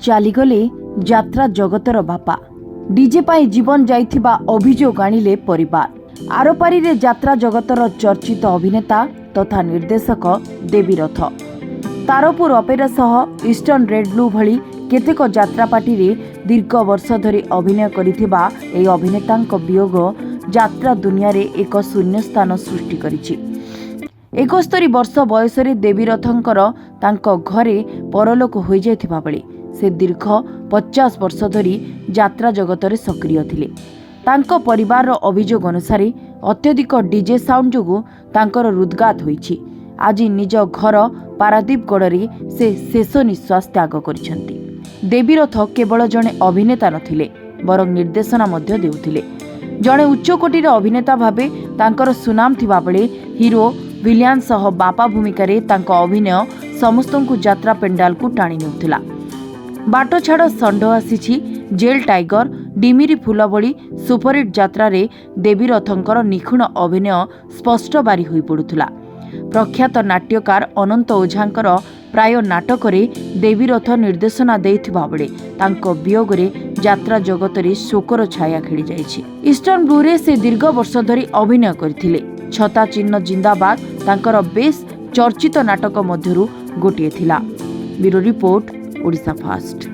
ଚାଲିଗଲେ ଯାତ୍ରା ଜଗତର ବାପା। ଡିଜେ ପାଇଁ ଜୀବନ ଯାଇଥିବା ଅଭିଯୋଗ ଆଣିଲେ ପରିବାର। ଆରପାରିରେ ଯାତ୍ରା ଜଗତର ଚର୍ଚ୍ଚିତ ଅଭିନେତା ତଥା ନିର୍ଦ୍ଦେଶକ ଦେବୀ ରଥ। ତାରପୁର ଅପେରା ସହ ଇଷ୍ଟର୍ଣ୍ଣ ରେଡ୍ ବ୍ଲୁ ଭଳି କେତେକ ଯାତ୍ରାପାର୍ଟିରେ ଦୀର୍ଘ ବର୍ଷ ଧରି ଅଭିନୟ କରିଥିବା ଏହି ଅଭିନେତାଙ୍କ ବିୟୋଗ ଯାତ୍ରା ଦୁନିଆରେ ଏକ ଶୂନ୍ୟସ୍ଥାନ ସୃଷ୍ଟି କରିଛି। 71 ବର୍ଷ ବୟସରେ ଦେବୀ ରଥଙ୍କର ତାଙ୍କ ଘରେ ପରଲୋକ ହୋଇଯାଇଥିବା ବେଳେ ସେ ଦୀର୍ଘ 50 ବର୍ଷ ଧରି ଯାତ୍ରା ଜଗତରେ ସକ୍ରିୟ ଥିଲେ। ତାଙ୍କ ପରିବାରର ଅଭିଯୋଗ ଅନୁସାରେ ଅତ୍ୟଧିକ ଡିଜେ ସାଉଣ୍ଡ ଯୋଗୁଁ ତାଙ୍କର ହୃଦଘାତ ହୋଇଛି। ଆଜି ନିଜ ଘର ପାରାଦୀପଗଡ଼ରେ ସେ ଶେଷ ନିଶ୍ୱାସ ତ୍ୟାଗ କରିଛନ୍ତି। ଦେବୀ ରଥ କେବଳ ଜଣେ ଅଭିନେତା ନଥିଲେ, ବରଂ ନିର୍ଦ୍ଦେଶନା ମଧ୍ୟ ଦେଉଥିଲେ। ଜଣେ ଉଚ୍ଚକୋଟୀର ଅଭିନେତା ଭାବେ ତାଙ୍କର ସୁନାମ ଥିବାବେଳେ ହିରୋ ଭିଲିଆନ ସହ ବାପା ଭୂମିକାରେ ତାଙ୍କ ଅଭିନୟ ସମସ୍ତଙ୍କୁ ଯାତ୍ରା ପେଣ୍ଡାଲକୁ ଟାଣି ନେଉଥିଲା। ବାଟ ଛାଡ଼ ଷଣ୍ଢ ଆସିଛି, ଜେଲ୍ ଟାଇଗର, ଡିମିରି ଫୁଲ ଭଳି ସୁପରହିଟ୍ ଯାତ୍ରାରେ ଦେବୀ ରଥଙ୍କର ନିଖୁଣ ଅଭିନୟ ସ୍ପଷ୍ଟ ବାରି ହୋଇପଡ଼ୁଥିଲା। ପ୍ରଖ୍ୟାତ ନାଟ୍ୟକାର ଅନନ୍ତ ଓଝାଙ୍କର ପ୍ରାୟ ନାଟକରେ ଦେବୀ ରଥ ନିର୍ଦ୍ଦେଶନା ଦେଇଥିବା ବେଳେ ତାଙ୍କ ବିୟୋଗରେ ଯାତ୍ରା ଜଗତରେ ଶୋକର ଛାୟା ଖେଳିଯାଇଛି। ଇଷ୍ଟର୍ଣ୍ଣ ବ୍ଲୁରେ ସେ ଦୀର୍ଘ ବର୍ଷ ଧରି ଅଭିନୟ କରିଥିଲେ। ଛତା ଚିହ୍ନ ଜିନ୍ଦାବାଦ ତାଙ୍କର ବେଶ୍ ଚର୍ଚ୍ଚିତ ନାଟକ ମଧ୍ୟରୁ ଗୋଟିଏ ଥିଲା। Bureau report, Odisha first.